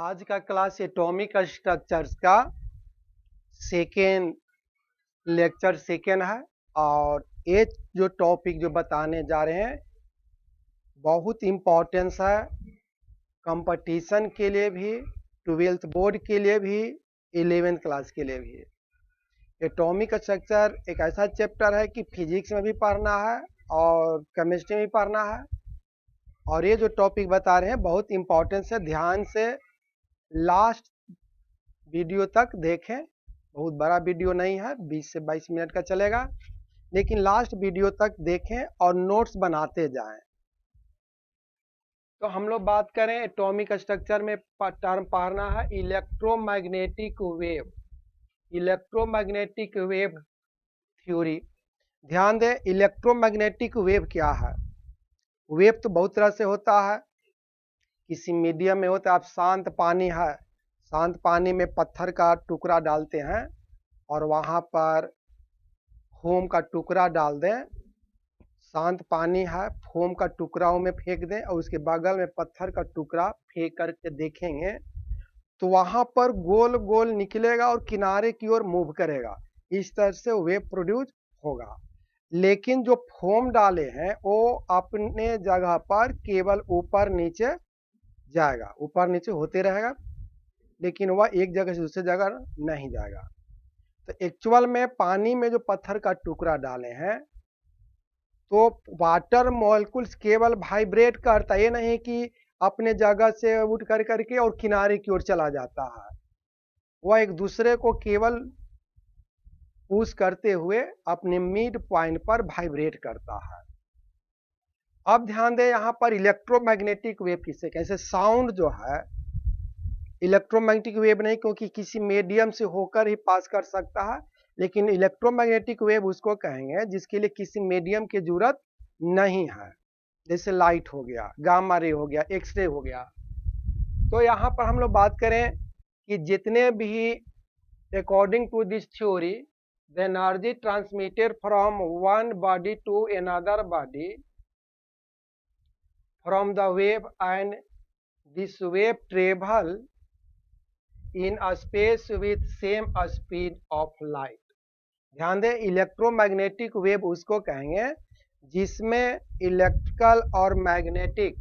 आज का class atomic structures का सेकेंड लेक्चर सेकेंड है। और ये जो टॉपिक जो बताने जा रहे हैं बहुत इम्पोर्टेंस है कंपटीशन के लिए भी, 12th बोर्ड के लिए भी, 11th क्लास के लिए भी। एटॉमिक स्ट्रक्चर एक ऐसा चैप्टर है कि फिजिक्स में भी पढ़ना है और केमिस्ट्री में भी पढ़ना है। और ये जो टॉपिक बता रहे हैं बहुत इम्पोर्टेंस है, ध्यान से लास्ट वीडियो तक देखें। बहुत बड़ा वीडियो नहीं है, 20 से 22 मिनट का चलेगा, लेकिन लास्ट वीडियो तक देखें और नोट्स बनाते जाएं। तो हम लोग बात करें एटॉमिक स्ट्रक्चर में टर्म पढ़ना है electromagnetic wave. Electromagnetic wave theory. ध्यान दें, इलेक्ट्रोमैग्नेटिक वेव क्या है। वेव तो बहुत तरह से होता है, किसी मीडियम में होता है। आप शांत पानी है, शांत पानी में पत्थर का टुकड़ा डालते हैं और वहाँ पर फोम का टुकड़ा डाल दें। शांत पानी है, फोम का टुकड़ाओं में फेंक दें और उसके बगल में पत्थर का टुकड़ा फेंक करके देखेंगे तो वहाँ पर गोल गोल निकलेगा और किनारे की ओर मूव करेगा। इस तरह से वेव प्रोड्यूस होगा। लेकिन जो फोम डाले हैं वो अपने जगह पर केवल ऊपर नीचे जाएगा, ऊपर नीचे होते रहेगा, लेकिन वह एक जगह से दूसरी जगह नहीं जाएगा। तो एक्चुअल में पानी में जो पत्थर का टुकड़ा डाले हैं तो वाटर मॉलिक्यूल्स केवल वाइब्रेट करता है, ये नहीं कि अपने जगह से उठ कर करके और किनारे की ओर चला जाता है। वह एक दूसरे को केवल पुश करते हुए अपने मिड पॉइंट पर वाइब्रेट करता है। अब ध्यान दें, यहाँ पर इलेक्ट्रोमैग्नेटिक वेव किससे, कैसे साउंड जो है इलेक्ट्रोमैग्नेटिक वेव नहीं, क्योंकि किसी मीडियम से होकर ही पास कर सकता है। लेकिन इलेक्ट्रोमैग्नेटिक वेव उसको कहेंगे जिसके लिए किसी मीडियम की जरूरत नहीं है, जैसे लाइट हो गया, गामा रे हो गया, एक्सरे हो गया। तो यहाँ पर हम लोग बात करें कि जितने भी according to this theory the energy transmitted from one body to another body from the wave and this wave travel in a space with same speed of light. ध्यान दें, इलेक्ट्रोमैग्नेटिक वेव उसको कहेंगे जिसमें इलेक्ट्रिकल और magnetic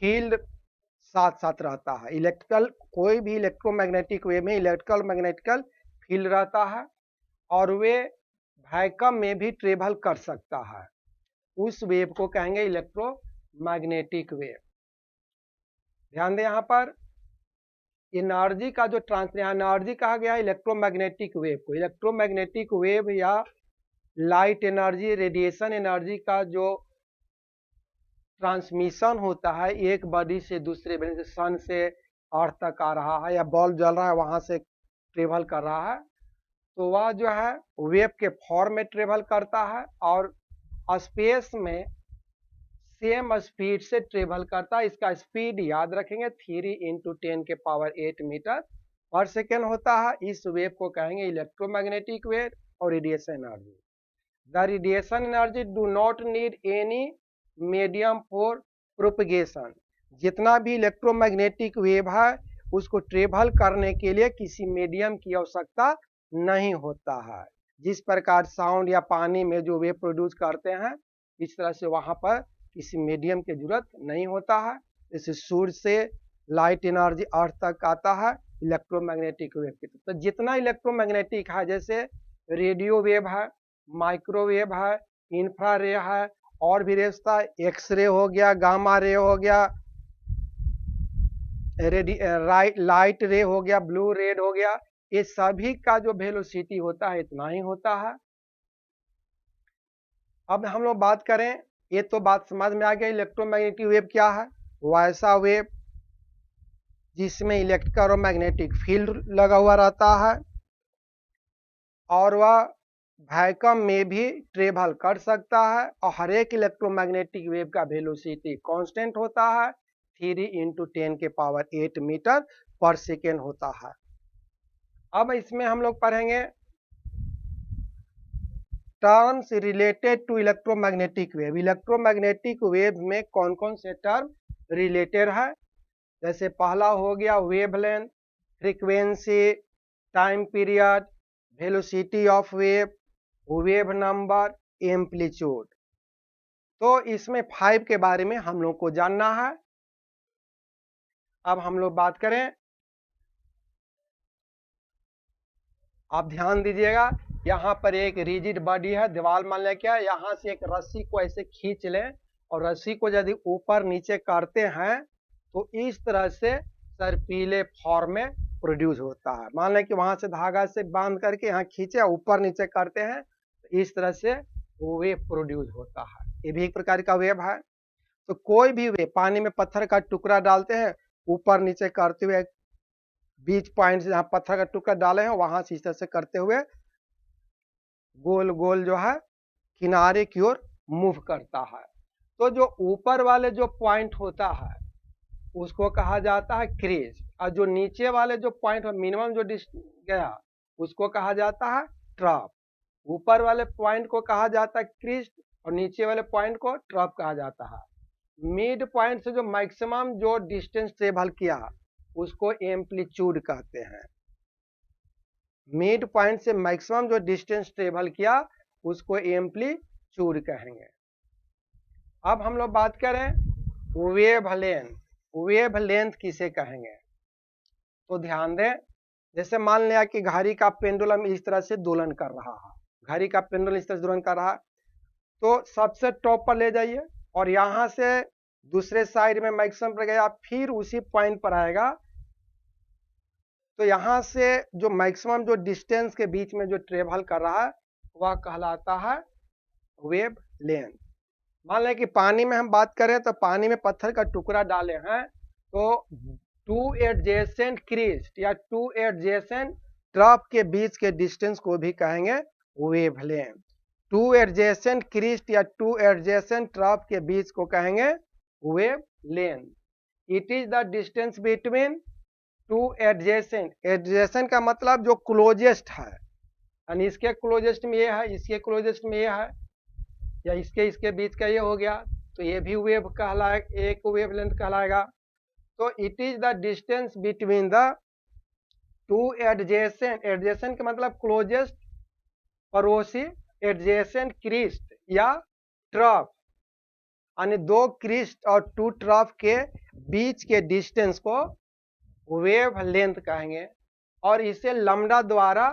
field साथ साथ रहता है। इलेक्ट्रिकल, कोई भी इलेक्ट्रोमैग्नेटिक वेव में इलेक्ट्रिकल मैग्नेटिकल फील्ड रहता है और वे वैक्यूम में भी ट्रेवल कर सकता है। उस वेव को कहेंगे इलेक्ट्रोमैग्नेटिक वेव। ध्यान दें, यहाँ पर एनर्जी का जो एनर्जी कहा गया इलेक्ट्रोमैग्नेटिक वेव को। इलेक्ट्रोमैग्नेटिक वेव या लाइट एनर्जी, रेडिएशन एनर्जी का जो ट्रांसमिशन होता है एक बॉडी से दूसरे बॉडी, से सन से अर्थ तक आ रहा है या बल्ब जल रहा है वहां से ट्रेवल कर रहा है, तो वह जो है वेव के फॉर्म में ट्रेवल करता है और स्पेस में सेम स्पीड से ट्रेवल करता है। इसका स्पीड याद रखेंगे 3 × 10⁸ मीटर पर सेकेंड होता है। इस वेव को कहेंगे इलेक्ट्रोमैग्नेटिक वेव और radiation energy. The radiation energy do not need any medium for propagation. जितना भी इलेक्ट्रोमैग्नेटिक वेव है उसको ट्रेवल करने के लिए किसी मीडियम की आवश्यकता नहीं होता है। जिस प्रकार साउंड या पानी में जो वेव प्रोड्यूस करते हैं इस तरह से वहां पर किसी मीडियम की जरूरत नहीं होता है। जैसे सूर्य से लाइट एनर्जी अर्थ तक आता है इलेक्ट्रोमैग्नेटिक वेव की। तो जितना इलेक्ट्रोमैग्नेटिक है, जैसे रेडियो वेव है, माइक्रोवेव है, इंफ्रारे है, और भी रेस्ता, एक्सरे हो गया, गामा रे हो गया, लाइट रे हो गया, ब्लू रेड हो गया, ये सभी का जो वेलोसिटी होता है इतना ही होता है। अब हम लोग बात करें, ये तो बात समझ में आ गया इलेक्ट्रोमैग्नेटिक वेव क्या है। वैसा वेव जिसमें इलेक्ट्रिकल और मैग्नेटिक फील्ड लगा हुआ रहता है और वह वैक्यूम में भी ट्रेवल कर सकता है और हर एक इलेक्ट्रोमैग्नेटिक वेव का वेलोसिटी कांस्टेंट होता है, 3 × 10⁸ मीटर पर सेकेंड होता है। अब इसमें हम लोग पढ़ेंगे terms related to electromagnetic wave. Electromagnetic wave में कौन कौन से टर्म रिलेटेड है? जैसे पहला हो गया wavelength, frequency, time period, velocity of wave, wave number, amplitude. तो इसमें 5 के बारे में हम लोग को जानना है। अब हम लोग बात करें, आप ध्यान दीजिएगा, यहाँ पर एक रिजिड बॉडी है, दीवार मान लिया क्या, यहाँ से एक रस्सी को ऐसे खींच लें और रस्सी को यदि ऊपर नीचे करते हैं तो इस तरह से सर्पीले फॉर्म में प्रोड्यूस होता है। मान लें कि वहां से धागा से बांध करके यहाँ खींचे ऊपर नीचे करते हैं तो इस तरह से वेव प्रोड्यूस होता है। ये भी एक प्रकार का वेव है। तो कोई भी वेव, पानी में पत्थर का टुकड़ा डालते हैं, ऊपर नीचे करते हुए बीच पॉइंट से जहाँ पत्थर का टुकड़ा डाले हैं वहां से इस तरह से करते हुए गोल गोल जो है किनारे की ओर मूव करता है। तो जो ऊपर वाले जो पॉइंट होता है उसको कहा जाता है क्रीज, और जो नीचे वाले जो पॉइंट मिनिमम जो गया उसको कहा जाता है ट्रफ। ऊपर वाले पॉइंट को कहा जाता है क्रीज और नीचे वाले पॉइंट को ट्रफ कहा जाता है। मिड पॉइंट से जो मैक्सिमम जो डिस्टेंस ट्रेवल किया उसको एम्पलीट्यूड कहते हैं। मिड पॉइंट से मैक्सिमम जो डिस्टेंस ट्रेवल किया उसको एम्पलीट्यूड कहेंगे। अब हम लोग बात करें वेव लेंथ। वेव लेंथ किसे कहेंगे? तो ध्यान दें, जैसे मान लिया कि घड़ी का पेंडुलम इस तरह से दोलन कर रहा है, घड़ी का पेंडुलम इस तरह से दोलन कर रहा है, तो सबसे टॉप पर ले जाइए और यहां से दूसरे साइड में मैक्सिमम पर गया, फिर उसी पॉइंट पर आएगा, तो यहां से जो मैक्सिमम जो डिस्टेंस के बीच में जो ट्रेवल कर रहा है वह कहलाता है वेव लेंथ। मान लें कि पानी में हम बात करें तो पानी में पत्थर का टुकड़ा डाले हैं तो टू एडजेसेंट क्रीस्ट या टू एडजेसेंट ट्रफ के बीच के डिस्टेंस को भी कहेंगे wave length. Two adjacent Crest या टू एडजेसेंट ट्रफ के बीच को कहेंगे wave length. It is the distance between two adjacent. Adjacent का मतलब जो क्लोजेस्ट है, यानी इसके क्लोजेस्ट में ये है, इसके क्लोजेस्ट में ये है, या इसके बीच का ये हो गया, तो ये भी वेव कहलाएगा, एक वेव लेंथ कहलाएगा। तो it is the distance between the two adjacent. Adjacent का मतलब क्लोजेस्ट, पड़ोसी, एडजेसेंट क्रीस्ट या ट्रफ, यानी दो क्रीस्ट और टू ट्रफ के बीच के डिस्टेंस को वेव लेंथ कहेंगे और इसे लैम्डा द्वारा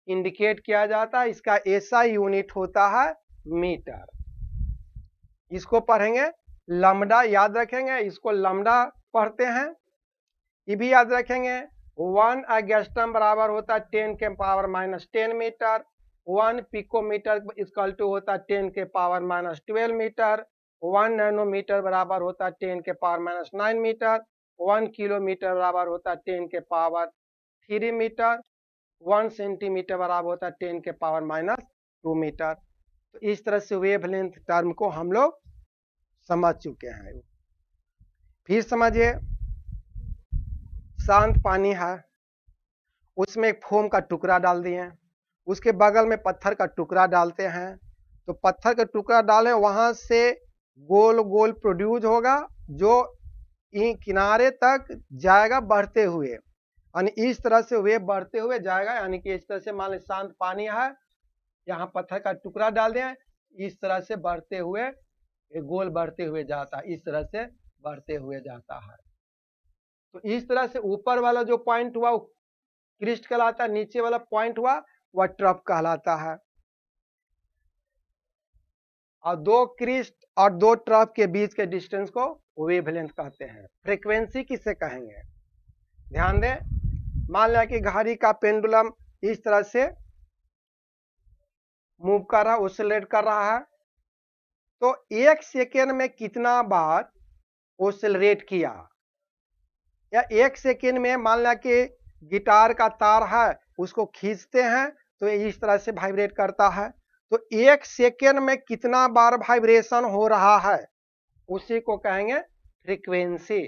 इंडिकेट किया जाता है। इसका एसआई यूनिट होता है मीटर। इसको पढ़ेंगे लैम्डा, याद रखेंगे, इसको लैम्डा पढ़ते हैं। ये भी याद रखेंगे 1 एंगस्ट्रम बराबर होता है 10 के power -10 metre, 1 picometre equal to होता है 10 के पावर -12 मीटर, 1 नैनोमीटर बराबर होता है 10 के पावर -9 मीटर, 1 किलोमीटर बराबर होता है 10 के पावर 3 मीटर, 1 सेंटीमीटर बराबर होता है 10 के पावर -2 मीटर। तो इस तरह से वेवलेंथ टर्म को हम लोग समझ चुके हैं। फिर समझिए, शांत पानी है, उसमें एक फोम का टुकड़ा डाल दिए, उसके बगल में पत्थर का टुकड़ा डालते हैं, तो पत्थर का टुकड़ा डालें, वहां से गोल गोल प्रोड्यूस होगा जो किनारे तक जाएगा बढ़ते हुए, यानी इस तरह से वेव बढ़ते हुए जाएगा। यानी कि इस तरह से मान लीजिए शांत पानी है, यहाँ पत्थर का टुकड़ा डाल दें, इस तरह से बढ़ते हुए गोल बढ़ते हुए जाता है, इस तरह से बढ़ते हुए जाता है। तो इस तरह से ऊपर वाला जो पॉइंट हुआ वो क्रिस्ट कहलाता है, नीचे वाला पॉइंट हुआ वह ट्रफ कहलाता है। और दो क्रिस्ट और दो ट्रफ के बीच के डिस्टेंस को वेवलेंथ कहते हैं। फ्रीक्वेंसी किसे कहेंगे? ध्यान दें, मान लिया कि घड़ी का पेंडुलम इस तरह से मूव कर रहा है, ओसिलेट कर रहा है, तो 1 सेकेंड में कितना बार ओसिलेट किया, या 1 सेकेंड में मान लिया कि गिटार का तार है उसको खींचते हैं तो इस तरह से वाइब्रेट करता है, तो 1 सेकेंड में कितना बार वाइब्रेशन हो रहा है उसी को कहेंगे frequency.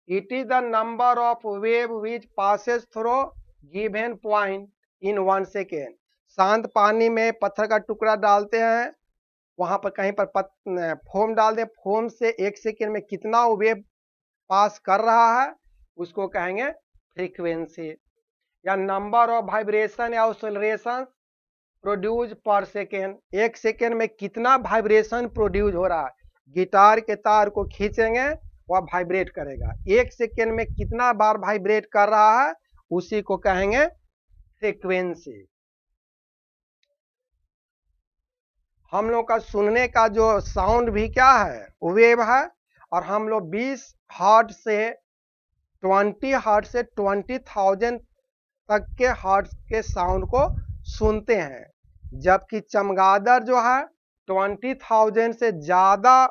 It is the number of wave which passes through given point in 1 second. शांत पानी में पत्थर का टुकड़ा डालते हैं, वहां पर कहीं पर फोम डाल दें, फोम से 1 सेकेंड में कितना वेव पास कर रहा है उसको कहेंगे फ्रीक्वेंसी, या नंबर ऑफ वाइब्रेशन या ऑसिलेशन प्रोड्यूस पर सेकेंड। 1 सेकेंड में कितना वाइब्रेशन प्रोड्यूस हो रहा है, गिटार के तार को खींचेंगे वह वाइब्रेट करेगा, 1 सेकेंड में कितना बार वाइब्रेट कर रहा है उसी को कहेंगे फ्रीक्वेंसी। हम लोग का सुनने का जो साउंड भी क्या है, वेव है, और हम लोग 20 हर्ट्ज से 20 हर्ट्ज से 20,000 तक के हर्ट्ज के साउंड को सुनते हैं, जबकि चमगादड़ जो है 20,000 से ज्यादा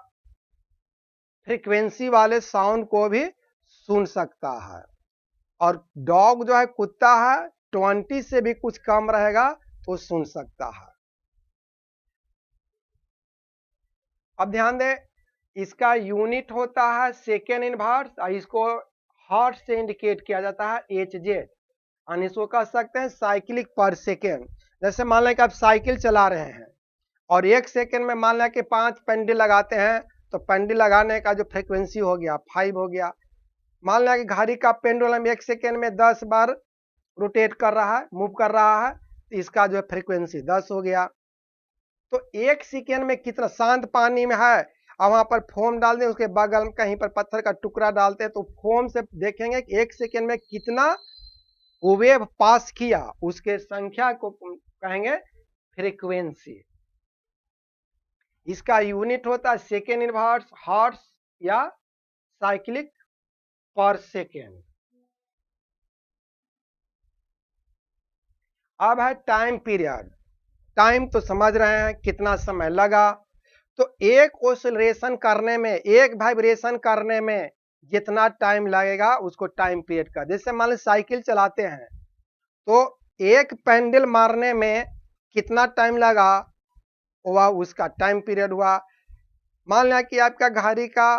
फ्रीक्वेंसी वाले साउंड को भी सुन सकता है। और डॉग जो है, कुत्ता है, 20 से भी कुछ कम रहेगा तो सुन सकता है। अब ध्यान दें, इसका यूनिट होता है सेकेंड इनवर्स, और इसको हर्ट्ज से इंडिकेट किया जाता है HZ, और इसको कह सकते हैं साइक्लिक पर सेकेंड। जैसे मान लें कि आप साइकिल चला रहे हैं और 1 सेकेंड में मान लें कि 5 पेंडल लगाते हैं, तो पेंडल लगाने का जो फ्रीक्वेंसी हो गया 5 हो गया। मान लें कि घड़ी का पेंडुलम 1 सेकेंड में 10 बार रोटेट कर रहा है, मूव कर रहा है, तो इसका जो फ्रीक्वेंसी 10 हो गया। तो 1 सेकेंड में कितना, शांत पानी में है और वहां पर फोम डाल दें, उसके बगल में कहीं पर पत्थर का टुकड़ा डालते हैं, तो फोम से देखेंगे कि 1 सेकेंड में कितना वेव पास किया, उसके संख्या को कहेंगे फ्रीक्वेंसी। इसका यूनिट होता है सेकेंड इनवर्स, हर्ट्ज या साइक्लिक पर सेकेंड। अब है टाइम पीरियड। टाइम तो समझ रहे हैं कितना समय लगा, तो एक ऑसिलेशन करने में, एक वाइब्रेशन करने में जितना टाइम लगेगा उसको टाइम पीरियड का। जैसे मान लीजिए साइकिल चलाते हैं तो एक पेंडल मारने में कितना टाइम लगा, वह उसका टाइम पीरियड हुआ। मान लिया कि आपका घड़ी का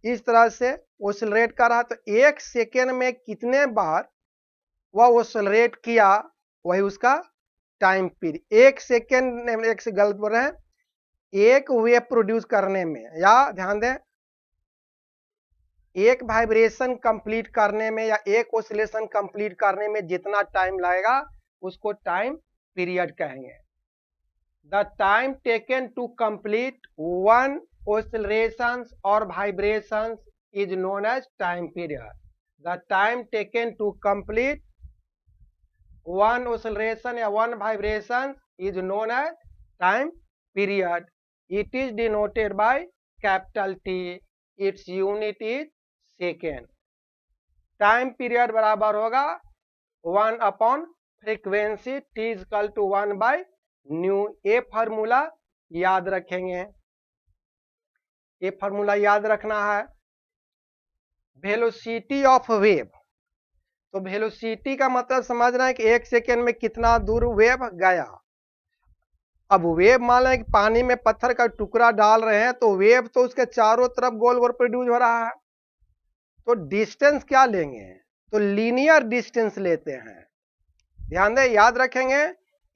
इस तरह से ऑसिलेट कर रहा है, तो 1 सेकेंड में कितने बार वह ऑसिलेट किया, वही उसका टाइम पीरियड। 1 सेकेंड, 1 से गलत बोल रहे हैं, एक वेव प्रोड्यूस करने में, या ध्यान दें, एक वाइब्रेशन कंप्लीट करने में या एक ऑसिलेशन कंप्लीट करने में जितना टाइम लगेगा उसको टाइम पीरियड कहेंगे। The time taken to complete one oscillations or vibrations is known as time period. The time taken to complete one oscillation or one vibration is known as time period. It is denoted by capital T. Its unit is second. Time period बराबर होगा 1 upon frequency, T is equal to 1 by nu. ये formula याद रखेंगे, ये formula याद रखना है। Velocity of wave, तो वेलोसिटी का मतलब समझ रहे हैं कि 1 सेकेंड में कितना दूर वेव गया। अब वेव मान लें कि पानी में पत्थर का टुकड़ा डाल रहे हैं, तो वेव तो उसके चारों तरफ गोल गोल प्रोड्यूस हो रहा है, तो डिस्टेंस क्या लेंगे, तो लीनियर डिस्टेंस लेते हैं। ध्यान दें, याद रखेंगे,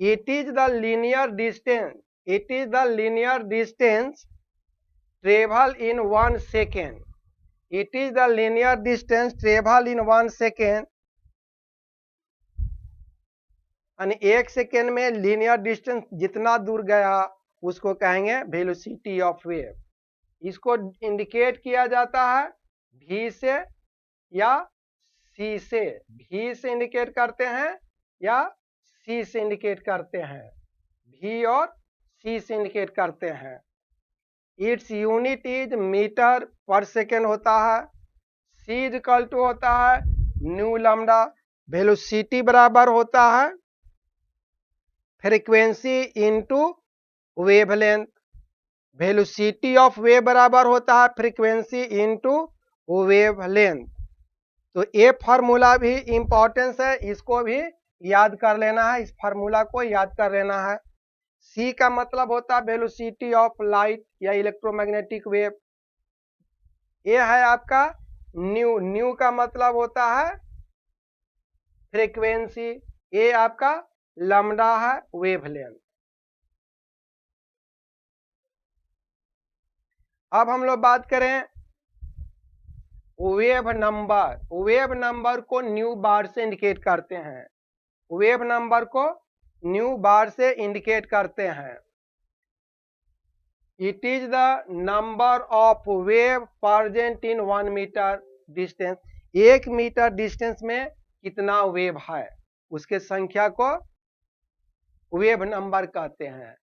it is the linear distance, it is the linear distance travel in 1 second. It is the linear distance travel in 1 second. यानी 1 सेकेंड में लीनियर डिस्टेंस जितना दूर गया उसको कहेंगे वेलोसिटी ऑफ वेव। इसको इंडिकेट किया जाता है V से या C से। V से इंडिकेट करते हैं या C से इंडिकेट करते हैं, V और C से इंडिकेट करते हैं। Its unit is metre per second होता है। C इज इक्वल टू होता है न्यू लैम्डा। वेलोसिटी बराबर होता है frequency into wavelength. Velocity of wave बराबर होता है फ्रीक्वेंसी इंटू वेवलेंथ। तो ये फार्मूला भी इंपॉर्टेंस है, इसको भी याद कर लेना है, इस फार्मूला को याद कर लेना है। C का मतलब होता है वेलोसिटी ऑफ लाइट या इलेक्ट्रोमैग्नेटिक वेव। ये है आपका न्यू, न्यू का मतलब होता है फ्रीक्वेंसी, ये आपका लैम्डा है वेवलेंथ। अब हम लोग बात करें वेव नंबर। वेव नंबर को न्यू बार से इंडिकेट करते हैं। वेव नंबर को न्यू बार से इंडिकेट करते हैं। It is the number of wave present in 1 metre distance. 1 metre distance में कितना वेव है, उसके संख्या को वेव नंबर कहते हैं।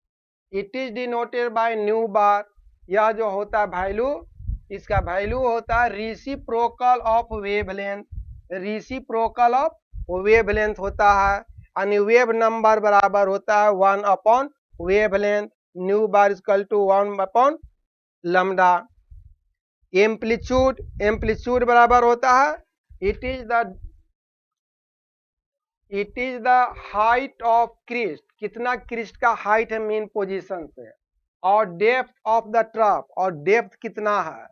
It is denoted by nu bar. यह जो होता है वैल्यू, इसका वैल्यू होता है reciprocal of wavelength. Reciprocal of wavelength होता है, यानी वेव नंबर बराबर होता है 1 upon wavelength. Nu bar equal to 1 upon lambda. Amplitude, amplitude बराबर होता है it is the height of crest. कितना क्रिस्ट का हाइट है मेन पोजीशन से, और डेप्थ ऑफ द ट्रफ, और डेप्थ कितना है,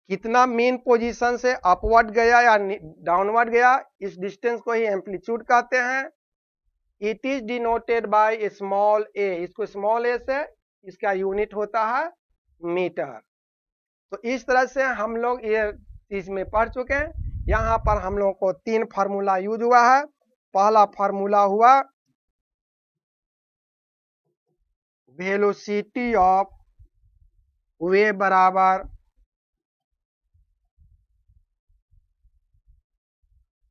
कितना मेन पोजीशन से अपवर्ड गया या डाउनवर्ड गया, इस डिस्टेंस को ही एम्पलीट्यूड कहते हैं। It is denoted by small A. इसको स्मॉल ए से, इसका यूनिट होता है मीटर। तो इस तरह से हम लोग ये चीज में पढ़ चुके हैं। यहाँ पर हम लोग को 3 फार्मूला यूज हुआ है। पहला फार्मूला हुआ वेलोसिटी ऑफ वेव बराबर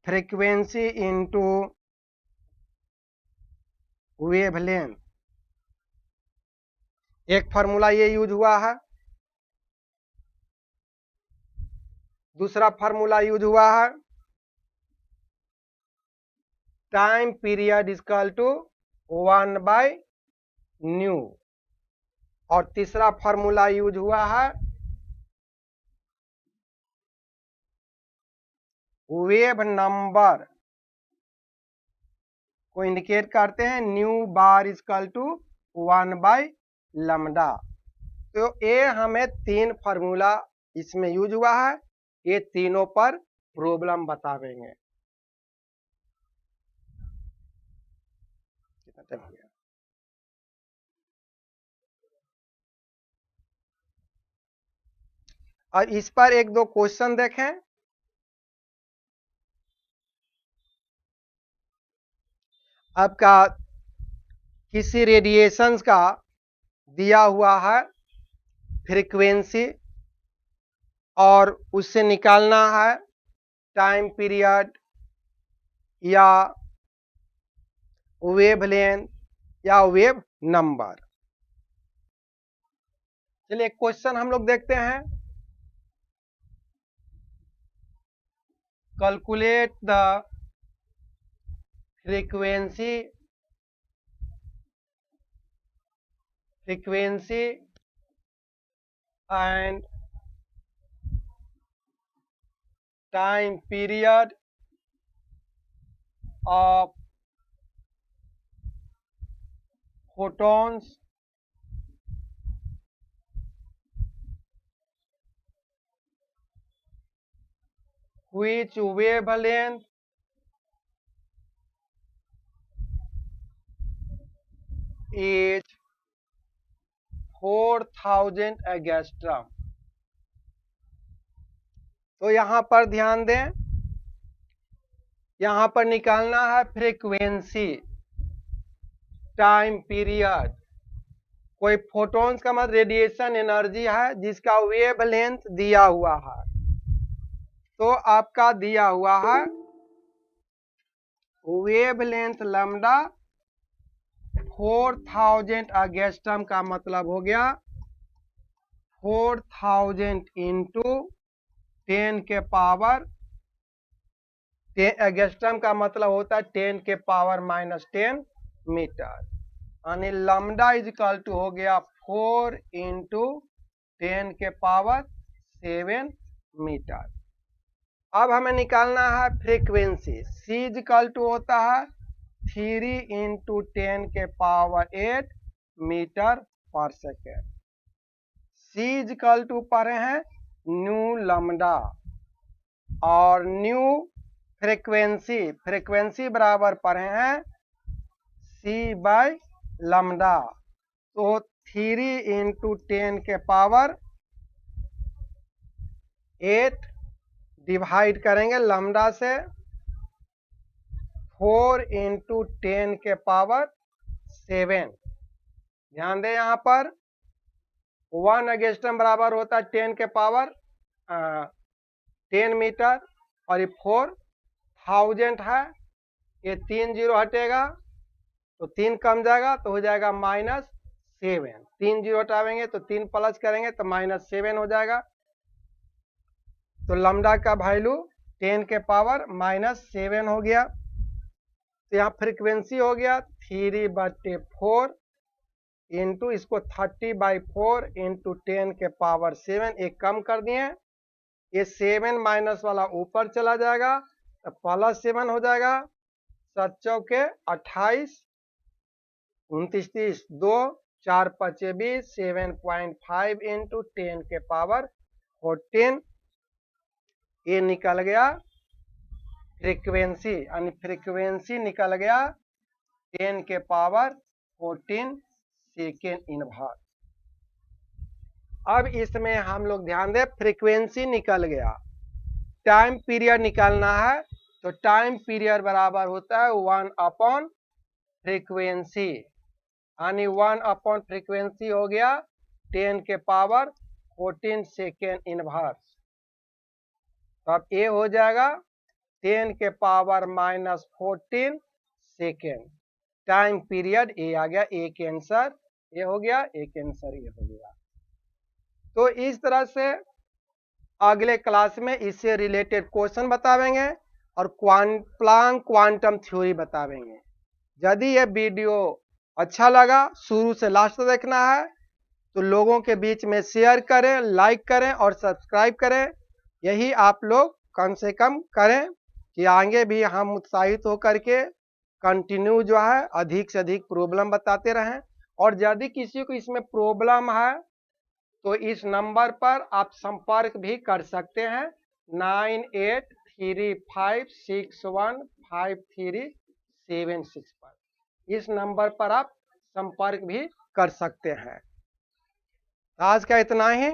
फ्रीक्वेंसी इंटू वेवलेंथ। एक फार्मूला ये यूज हुआ है। दूसरा फार्मूला यूज हुआ है time period equal to 1 by nu. और तीसरा फार्मूला यूज हुआ है वेव नंबर को इंडिकेट करते हैं nu bar equal to 1 by lambda. तो ये हमें 3 फार्मूला इसमें यूज हुआ है। ये तीनों पर प्रॉब्लम बतावेंगे। कितना टाइम हो गया? और इस पर 1-2 क्वेश्चन देखें। आपका किसी रेडिएशन का दिया हुआ है फ्रीक्वेंसी, और उससे निकालना है टाइम पीरियड या वेवलेंथ या वेव नंबर। चलिए क्वेश्चन हम लोग देखते हैं। Calculate the frequency and time period of photons which wavelength is 4000 angstrom. तो यहां पर ध्यान दें, यहां पर निकालना है फ्रीक्वेंसी, टाइम पीरियड। कोई फोटॉन्स का मतलब रेडिएशन एनर्जी है जिसका वेवलेंथ दिया हुआ है। तो आपका दिया हुआ है वेवलेंथ लैम्डा 4000 एंगस्ट्रॉम का मतलब हो गया 4000 इंटू 10 के पावर, एंगस्ट्रॉम का मतलब होता है 10 के पावर -10 मीटर, यानी लैम्डा इज इक्वल टू हो गया 4 इंटू 10 के पावर 7 मीटर। अब हमें निकालना है frequency. C is equal to होता है 3 इंटू 10 के power 8 metre per second. C is equal to पढ़े हैं न्यू लैम्डा, और न्यू फ्रीक्वेंसी बराबर पढ़े हैं सी बाय लैम्डा। तो 3 इंटू 10 के पावर 8 डिवाइड करेंगे लैम्डा से 4 इंटू 10 के पावर 7। ध्यान दें यहाँ पर 1 एंगस्ट्रम बराबर होता है 10 के पावर 10 मीटर और ये 4000 है। ये 3 जीरो हटेगा तो 3 कम जाएगा तो हो जाएगा -7। 3 जीरो हटावेंगे तो 3 प्लस करेंगे तो -7 हो जाएगा। तो लैम्डा का वैल्यू 10 के पावर -7 हो गया। तो यहाँ फ्रीक्वेंसी हो गया 3/4 इंटू इसको 30/4 इंटू 10 के पावर 7। एक कम कर दिए, ये 7 माइनस वाला ऊपर चला जाएगा तो +7 हो जाएगा। 7 चौके 28, 29 30 2 4 5 20 7.5 इंटू 10 के पावर 14। ये निकल गया फ्रीक्वेंसी, यानी फ्रीक्वेंसी निकल गया 10 के पावर 14 सेकेंड इनवर्स। अब इसमें हम लोग ध्यान दें, फ्रीक्वेंसी निकल गया, टाइम पीरियड निकालना है। तो टाइम पीरियड बराबर होता है 1 फ्रीक्वेंसी, यानी 1 फ्रीक्वेंसी हो गया 10 के पावर 14 सेकेंड इनवर्स। तो अब ये हो जाएगा 10 के पावर -14 सेकेंड। टाइम पीरियड ये आ गया, एक आंसर ये हो गया, एक आंसर ये हो गया। तो इस तरह से अगले क्लास में इससे रिलेटेड क्वेश्चन बतावेंगे और प्लांक क्वांटम थ्योरी बतावेंगे। यदि ये वीडियो अच्छा लगा, शुरू से लास्ट तक देखना है तो लोगों के बीच में शेयर करें, लाइक करें और सब्सक्राइब करें। यही आप लोग कम से कम करें कि आगे भी हम उत्साहित होकर के कंटिन्यू जो है अधिक से अधिक प्रॉब्लम बताते रहें। और यदि किसी को इसमें प्रॉब्लम है तो इस नंबर पर आप संपर्क भी कर सकते हैं 9835615376 पर। इस नंबर पर आप संपर्क भी कर सकते हैं। आज का इतना ही।